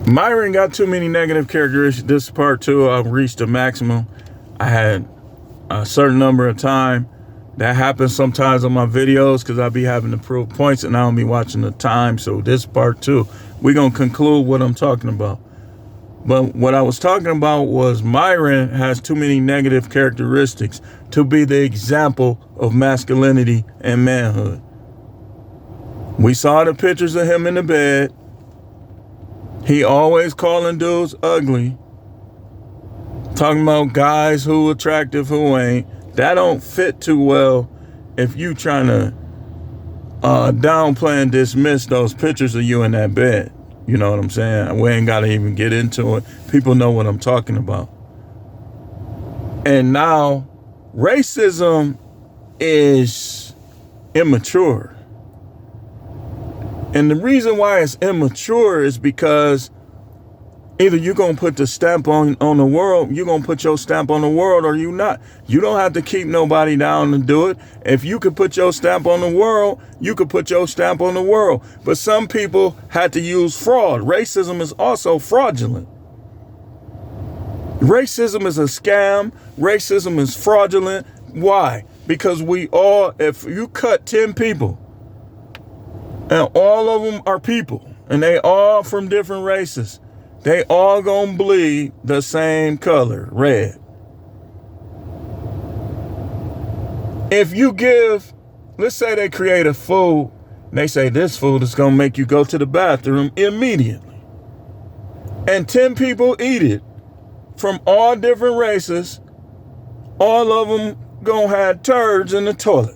Myron got too many negative characteristics. This is part two. I've reached the maximum. I had a certain number of time. That happens sometimes on my videos because I'll be having to prove points and I don't be watching the time. So this is part two. We're going to conclude what I'm talking about. But what I was talking about was Myron has too many negative characteristics to be the example of masculinity and manhood. We saw the pictures of him in the bed. He always calling dudes ugly. Talking about guys who attractive, who ain't. That don't fit too well if you trying to downplay and dismiss those pictures of you in that bed. You know what I'm saying? We ain't got to even get into it. People know what I'm talking about. And now, racism is immature. And the reason why it's immature is because either you're going to put the stamp on the world, you're going to put your stamp on the world, or you not. You don't have to keep nobody down to do it. If you could put your stamp on the world, you could put your stamp on the world. But some people had to use fraud. Racism is also fraudulent. Racism is a scam. Racism is fraudulent. Why? Because if you cut 10 people, and all of them are people, and they all from different races, they all gonna bleed the same color, red. If you let's say they create a food, and they say this food is gonna make you go to the bathroom immediately. And 10 people eat it from all different races, all of them gonna have turds in the toilet.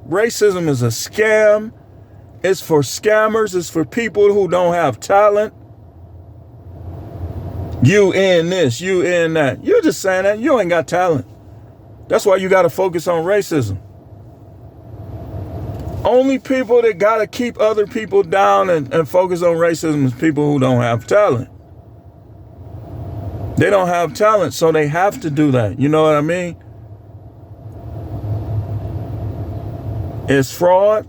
Racism is a scam. It's for scammers. It's for people who don't have talent. You in this, you in that. You're just saying that you ain't got talent. That's why you got to focus on racism. Only people that got to keep other people down and focus on racism is people who don't have talent. They don't have talent, so they have to do that. You know what I mean? It's fraud.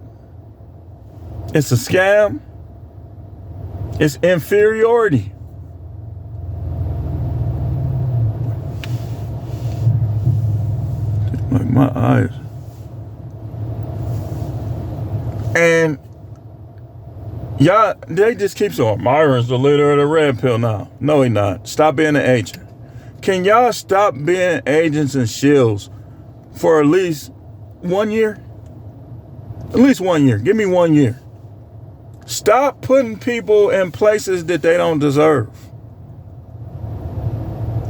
It's a scam. It's inferiority. Like my eyes. And y'all, they just keep saying, Myron's the leader of the red pill now. No, he not. Stop being an agent. Can y'all stop being agents and shills for at least 1 year? At least 1 year. Give me 1 year. Stop putting people in places that they don't deserve.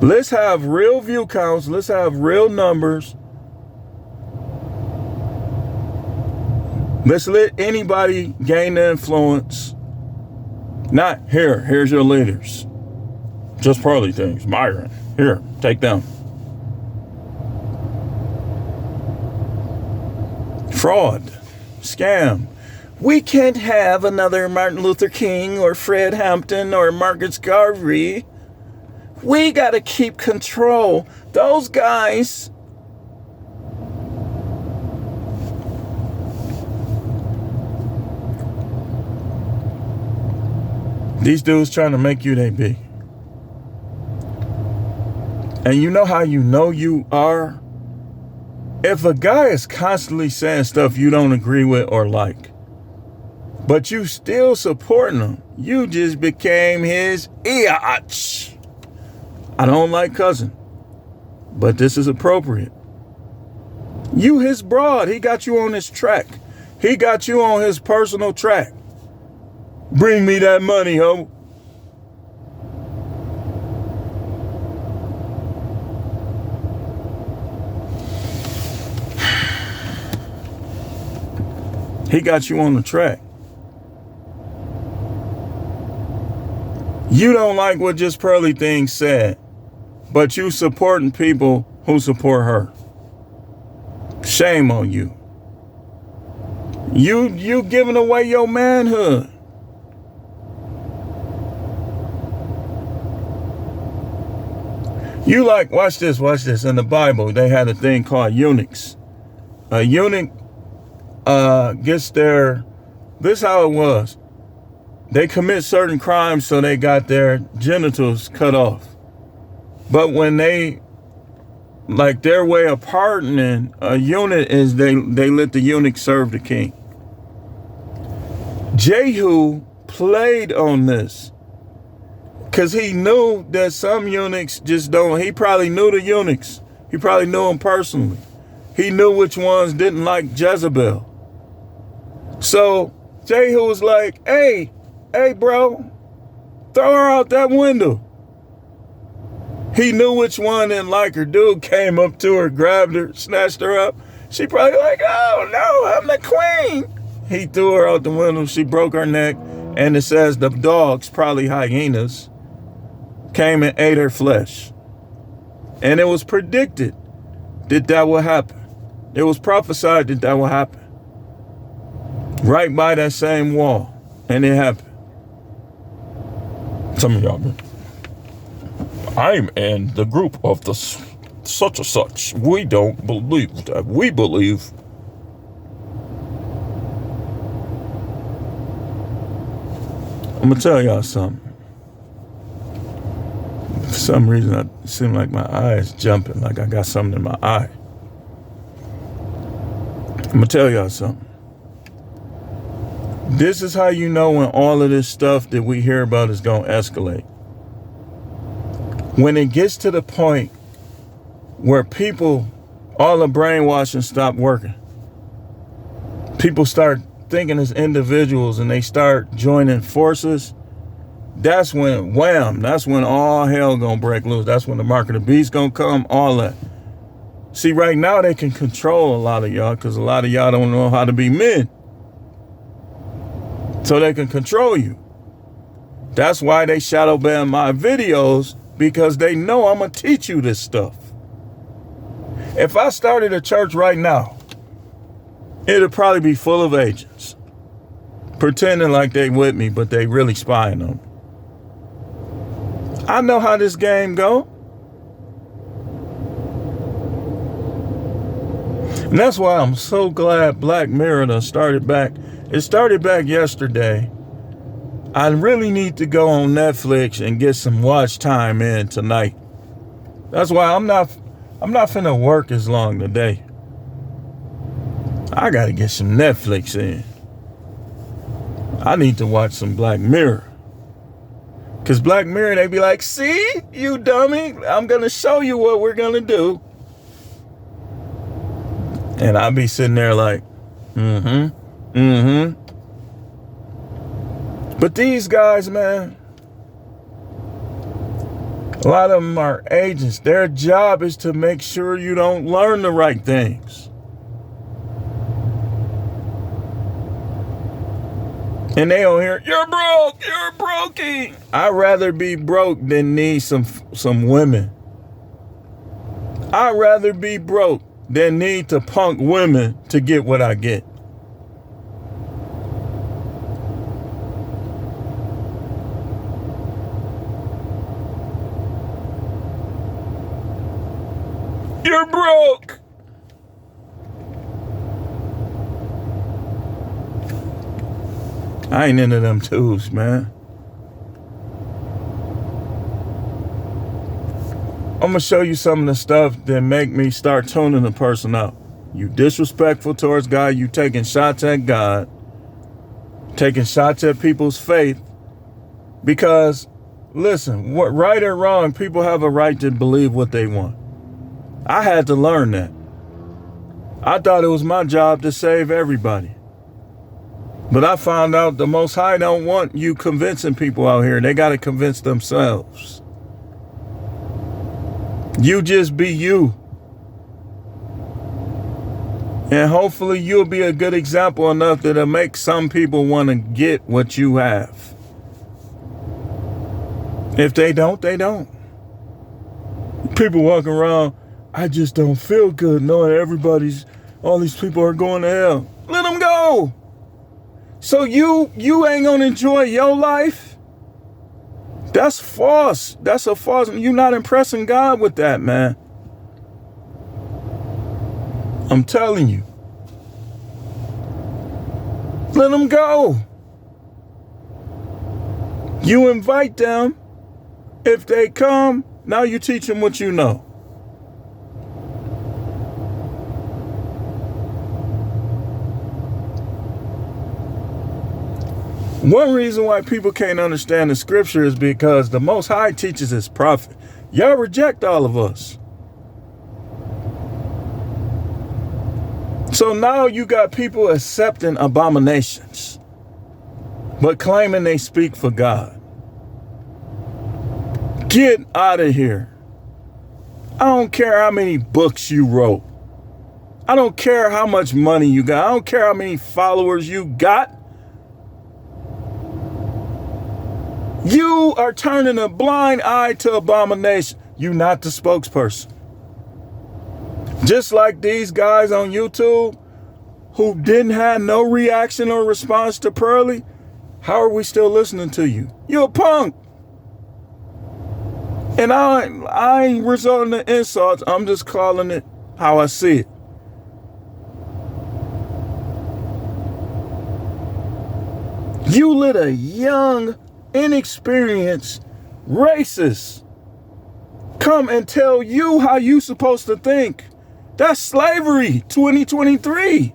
Let's have real view counts. Let's have real numbers. Let's let anybody gain the influence. Not here's your leaders. Just partly things. Myron, here, take them. Fraud, scam. We can't have another Martin Luther King or Fred Hampton or Marcus Garvey. We got to keep control. Those guys. These dudes trying to make you they be. And you know how you know you are? If a guy is constantly saying stuff you don't agree with or like, but you still supporting him, you just became his iatch. I don't like cousin, but this is appropriate. You his broad. He got you on his track. He got you on his personal track. Bring me that money, ho. He got you on the track. You don't like what Just Pearly Thing said, but you supporting people who support her. Shame on you. You giving away your manhood. You like, watch this. In the Bible, they had a thing called eunuchs. A eunuch gets their, this is how it was. they commit certain crimes, so they got their genitals cut off. But when they, like, their way of pardoning a eunuch is they let the eunuch serve the king. Jehu played on this because he knew that some eunuchs just don't. He probably knew the eunuchs. He probably knew them personally. He knew which ones didn't like Jezebel. So Jehu was like, hey, bro, throw her out that window. He knew which one didn't like her. Dude came up to her, grabbed her, snatched her up. She probably like, oh no, I'm the queen. He threw her out the window. She broke her neck. And it says the dogs, probably hyenas, came and ate her flesh. And it was predicted that that would happen. It was prophesied that that would happen. Right by that same wall. And it happened. Some of y'all, I'm in the group of the such and such. We don't believe that. We believe. I'm gonna tell y'all something. For some reason, it seemed like my eye is jumping, like I got something in my eye. I'm gonna tell y'all something. This is how you know when all of this stuff that we hear about is gonna escalate. When it gets to the point where people, all the brainwashing stop working. People start thinking as individuals and they start joining forces. That's when, wham, that's when all hell gonna break loose. That's when the mark of the beast gonna come, all that. See, right now they can control a lot of y'all because a lot of y'all don't know how to be men. So they can control you. That's why they shadow ban my videos, because they know I'm gonna teach you this stuff. If I started a church right now, it'd probably be full of agents pretending like they with me, but they really spying on me. I know how this game go. And that's why I'm so glad Black Mirror done started back. It started back yesterday. I really need to go on Netflix and get some watch time in tonight. That's why I'm not finna work as long today. I gotta get some Netflix in. I need to watch some Black Mirror. Cause Black Mirror, they be like, see, you dummy, I'm gonna show you what we're gonna do. And I be sitting there like, But these guys, man, a lot of them are agents. Their job is to make sure you don't learn the right things. And they don't hear, you're broke, you're brokey. I'd rather be broke than need some women. I'd rather be broke than need to punk women to get what I get. You're broke. I ain't into them twos, man. I'm gonna show you some of the stuff that make me start tuning a person out. You disrespectful towards God, you taking shots at God, taking shots at people's faith. Because, listen, what right or wrong, people have a right to believe what they want. I had to learn that. I thought it was my job to save everybody. But I found out the Most High don't want you convincing people out here. They got to convince themselves. You just be you. And hopefully you'll be a good example enough that'll make some people want to get what you have. If they don't, they don't. People walking around, I just don't feel good knowing all these people are going to hell. Let them go. So you ain't gonna enjoy your life? That's false. That's a false. You're not impressing God with that, man. I'm telling you. Let them go. You invite them. If they come, now you teach them what you know. One reason why people can't understand the scripture is because the Most High teaches his prophet. Y'all reject all of us. So now you got people accepting abominations, but claiming they speak for God. Get out of here. I don't care how many books you wrote. I don't care how much money you got. I don't care how many followers you got. You are turning a blind eye to abomination. You're not the spokesperson. Just like these guys on YouTube who didn't have no reaction or response to Pearly, how are we still listening to you? You're a punk. And I ain't resorting to insults. I'm just calling it how I see it. You let a young, inexperienced racist come and tell you how you supposed to think. That's slavery 2023.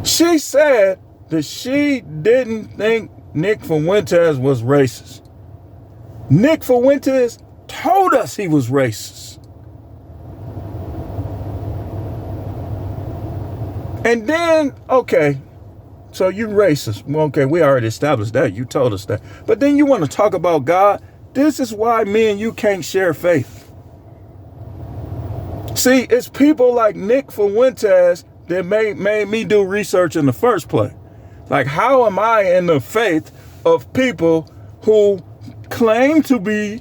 She said that she didn't think Nick Fuentes was racist. Nick Fuentes told us he was racist. And then, okay, so you racist. Well, okay, we already established that. You told us that. But then you want to talk about God? This is why me and you can't share faith. See, it's people like Nick Fuentes that made me do research in the first place. Like, how am I in the faith of people who claim to be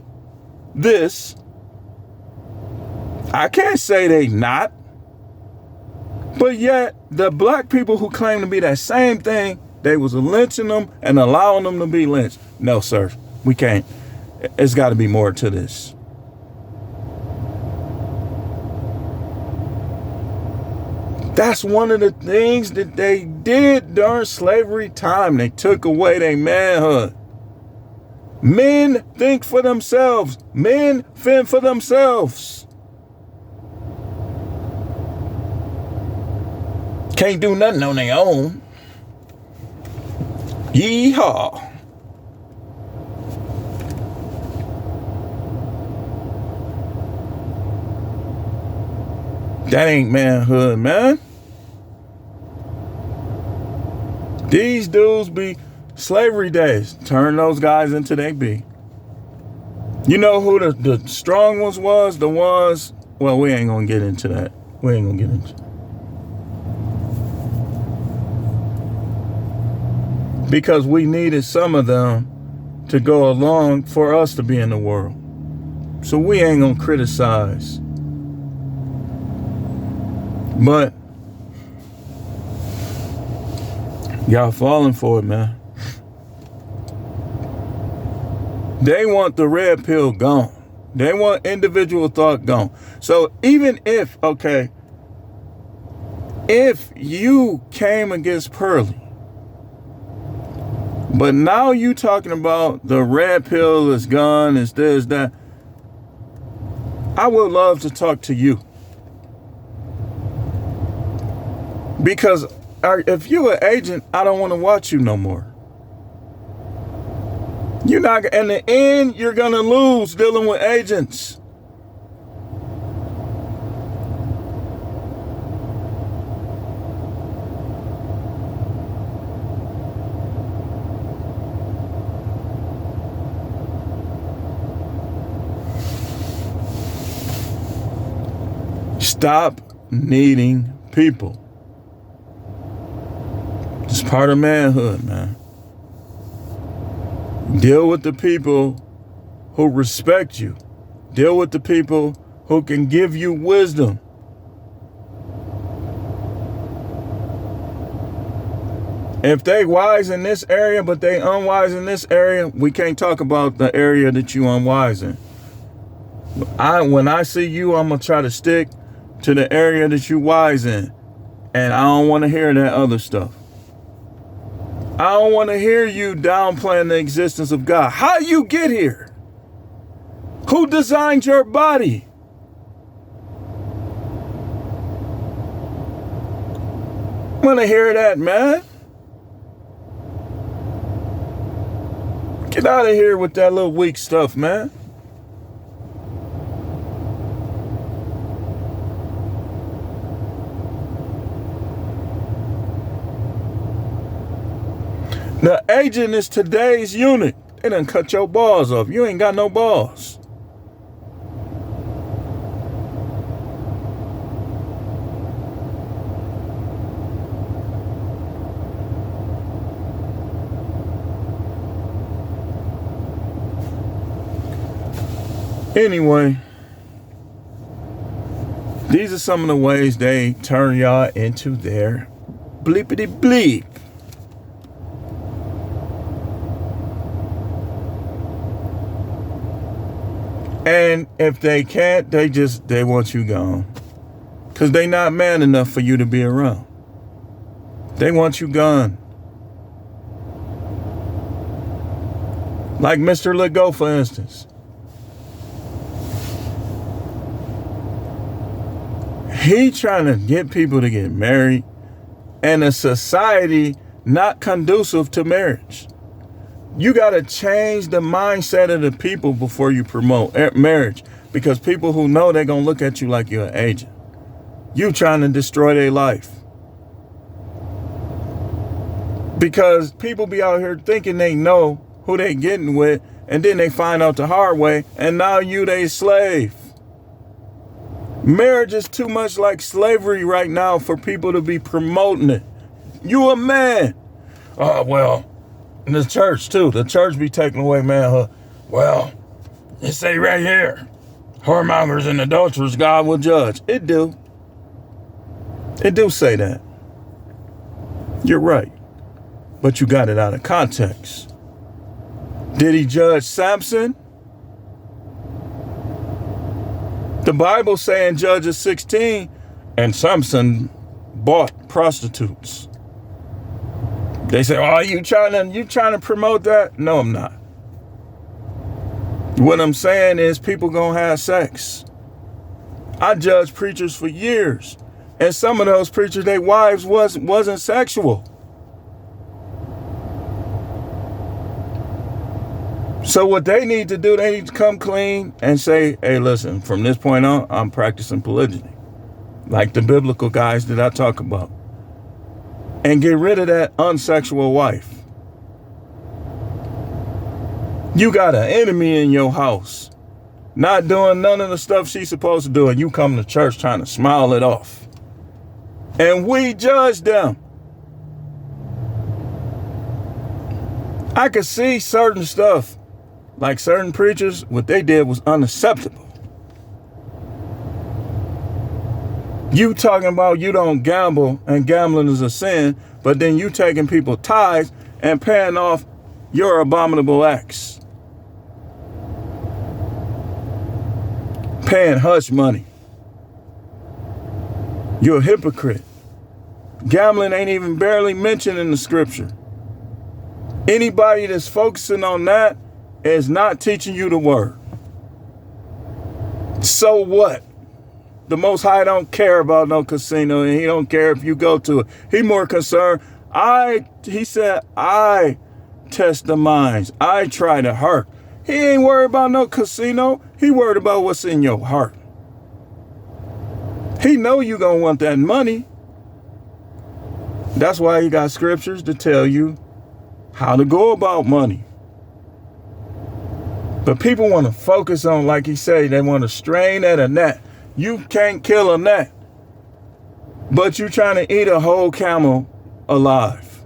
this? I can't say they not. But yet, the black people who claim to be that same thing, they was lynching them and allowing them to be lynched. No, sir, we can't. It's got to be more to this. That's one of the things that they did during slavery time. They took away their manhood. Men think for themselves. Men fend for themselves. Can't do nothing on their own. Yeehaw. That ain't manhood, man. These dudes be slavery days. Turn those guys into they be. You know who the strong ones was? The ones, well, we ain't gonna get into that. We ain't gonna get into it. Because we needed some of them to go along for us to be in the world. So we ain't gonna criticize. But y'all falling for it, man. They want the red pill gone. They want individual thought gone. So even if, okay, if you came against Pearly, but now you talking about the red pill is gone, is this, that. I would love to talk to you. Because if you're an agent, I don't want to watch you no more. You're not, in the end, you're going to lose dealing with agents. Stop needing people. It's part of manhood, man. Deal with the people who respect you. Deal with the people who can give you wisdom. If they wise in this area, but they unwise in this area, we can't talk about the area that you unwise in. When I see you, I'm going to try to stick to the area that you wise in. And I don't want to hear that other stuff. I don't want to hear you downplaying the existence of God. How you get here? Who designed your body? I want to hear that, man. Get out of here with that little weak stuff, man. The agent is today's unit. They done cut your balls off. You ain't got no balls. Anyway, these are some of the ways they turn y'all into their bleepity bleep. And if they can't, they want you gone. Because they not man enough for you to be around. They want you gone. Like Mr. Legault, for instance. He trying to get people to get married in a society not conducive to marriage. You got to change the mindset of the people before you promote marriage, because people who know, they're going to look at you like you're an agent. You trying to destroy their life. Because people be out here thinking they know who they getting with, and then they find out the hard way, and now you they slave. Marriage is too much like slavery right now for people to be promoting it. You a man. Oh, well, in the church too. The church be taking away manhood. Well, it say right here, whoremongers and adulterers God will judge. It do. It do say that. You're right. But you got it out of context. Did he judge Samson? The Bible say in Judges 16, and Samson bought prostitutes. They say, "Oh, you trying to promote that?" No, I'm not. What I'm saying is people gonna have sex. I judged preachers for years, and some of those preachers, their wives wasn't sexual. So what they need to do, they need to come clean and say, "Hey, listen, from this point on, I'm practicing polygyny," like the biblical guys that I talk about. And get rid of that unsexual wife. You got an enemy in your house, not doing none of the stuff she's supposed to do, and you come to church trying to smile it off. And we judge them. I could see certain stuff, like certain preachers, what they did was unacceptable. You talking about you don't gamble and gambling is a sin, but then you taking people tithes and paying off your abominable acts. Paying hush money. You're a hypocrite. Gambling ain't even barely mentioned in the scripture. Anybody that's focusing on that is not teaching you the word. So what? The Most High don't care about no casino, and he don't care if you go to it. He more concerned. He said, I test the minds. I try the heart. He ain't worried about no casino. He worried about what's in your heart. He know you gonna want that money. That's why he got scriptures to tell you how to go about money. But people want to focus on, like he said, they want to strain at a gnat. You can't kill a gnat, but you trying to eat a whole camel alive.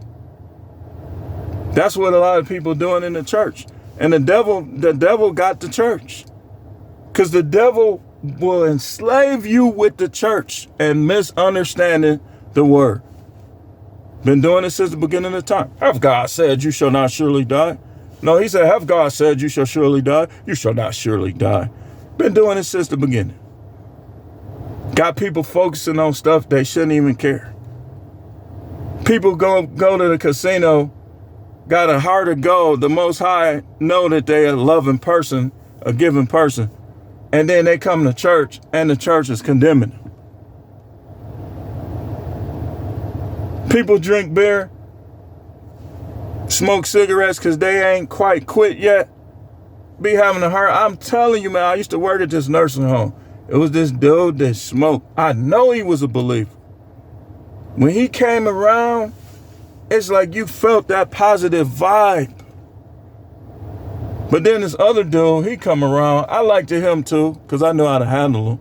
That's what a lot of people doing in the church. And the devil got the church. Because the devil will enslave you with the church and misunderstanding the word. Been doing it since the beginning of time. Have God said you shall not surely die? No, he said, have God said you shall surely die? You shall not surely die. Been doing it since the beginning. Got people focusing on stuff they shouldn't even care. People go to the casino, got a heart of gold. The Most High know that they're a loving person, a giving person. And then they come to church and the church is condemning them. People drink beer, smoke cigarettes because they ain't quite quit yet. Be having a heart. I'm telling you, man, I used to work at this nursing home. It was this dude that smoked. I know he was a believer. When he came around, it's like you felt that positive vibe. But then this other dude, he come around. I liked him too, because I knew how to handle him.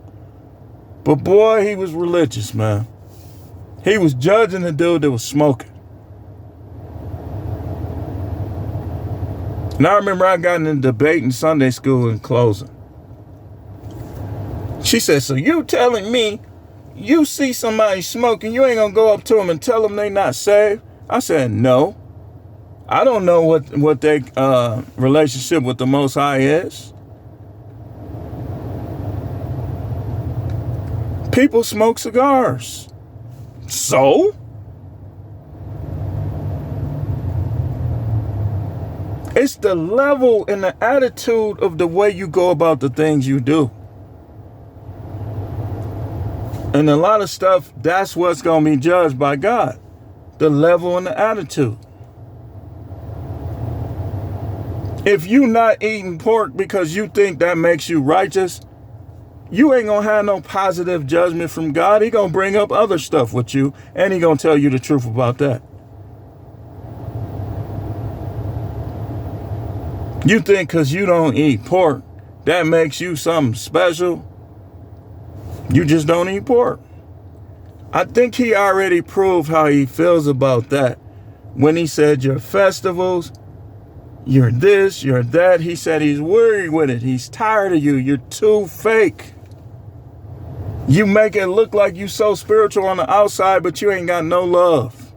But boy, he was religious, man. He was judging the dude that was smoking. And I remember I got in a debate in Sunday school in closing. She said, so you telling me you see somebody smoking, you ain't gonna go up to them and tell them they not saved? I said, no. I don't know what their relationship with the Most High is. People smoke cigars. So? It's the level and the attitude of the way you go about the things you do. And a lot of stuff, that's what's going to be judged by God. The level and the attitude. If you not eating pork because you think that makes you righteous, you ain't going to have no positive judgment from God. He going to bring up other stuff with you, and he going to tell you the truth about that. You think because you don't eat pork, that makes you something special? You just don't eat pork. I think he already proved how he feels about that when he said your festivals, you're this, you're that. He said he's worried with it. He's tired of you. You're too fake. You make it look like you so spiritual on the outside, but you ain't got no love.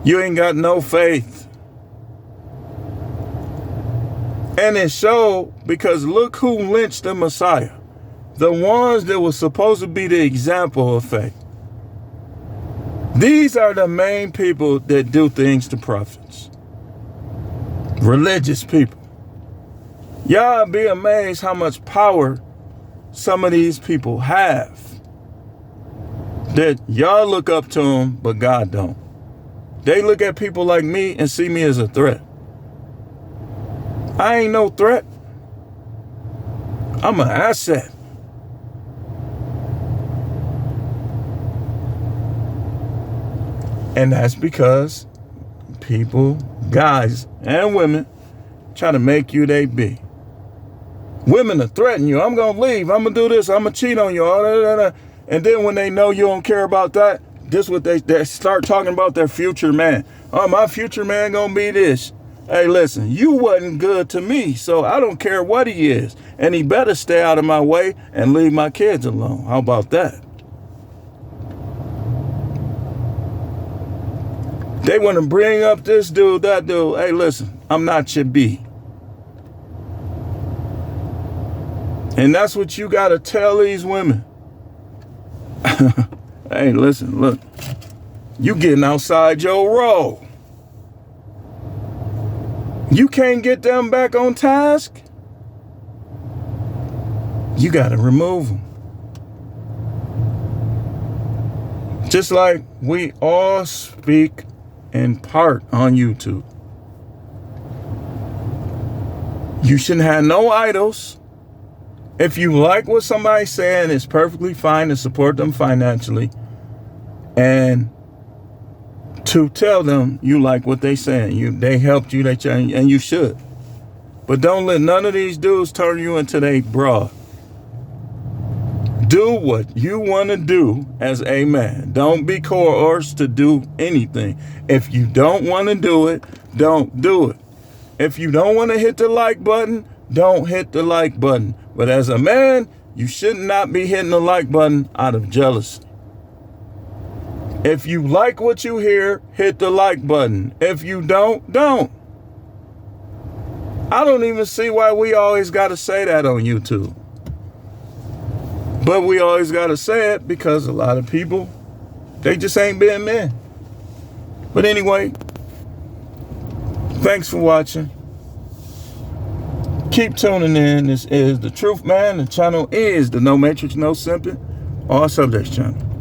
You ain't got no faith. And it showed because look who lynched the Messiah. The ones that were supposed to be the example of faith. These are the main people that do things to prophets. Religious people. Y'all be amazed how much power some of these people have. That y'all look up to them, but God don't. They look at people like me and see me as a threat. I ain't no threat. I'm an asset. And that's because people, guys and women, try to make you they be. Women are threatening you. I'm going to leave. I'm going to do this. I'm going to cheat on you. And then when they know you don't care about that, this what they start talking about their future man. Oh, my future man going to be this. Hey, listen, you wasn't good to me, so I don't care what he is. And he better stay out of my way and leave my kids alone. How about that? They want to bring up this dude, that dude. Hey, listen, I'm not your B. And that's what you got to tell these women. Hey, listen, look. You getting outside your role. You can't get them back on task. You got to remove them. Just like we all speak in part on YouTube. You shouldn't have no idols. If you like what somebody's saying, it's perfectly fine to support them financially and to tell them you like what they saying. They helped you, they changed, and you should. But don't let none of these dudes turn you into they broad. Do what you want to do as a man. Don't be coerced to do anything. If you don't want to do it, don't do it. If you don't want to hit the like button, don't hit the like button. But as a man, you should not be hitting the like button out of jealousy. If you like what you hear, hit the like button. If you don't, don't. I don't even see why we always got to say that on YouTube. But we always got to say it because a lot of people, they just ain't being men. But anyway, thanks for watching. Keep tuning in. This is The Truth Man. The channel is the No Matrix, No Simping, All Subjects channel.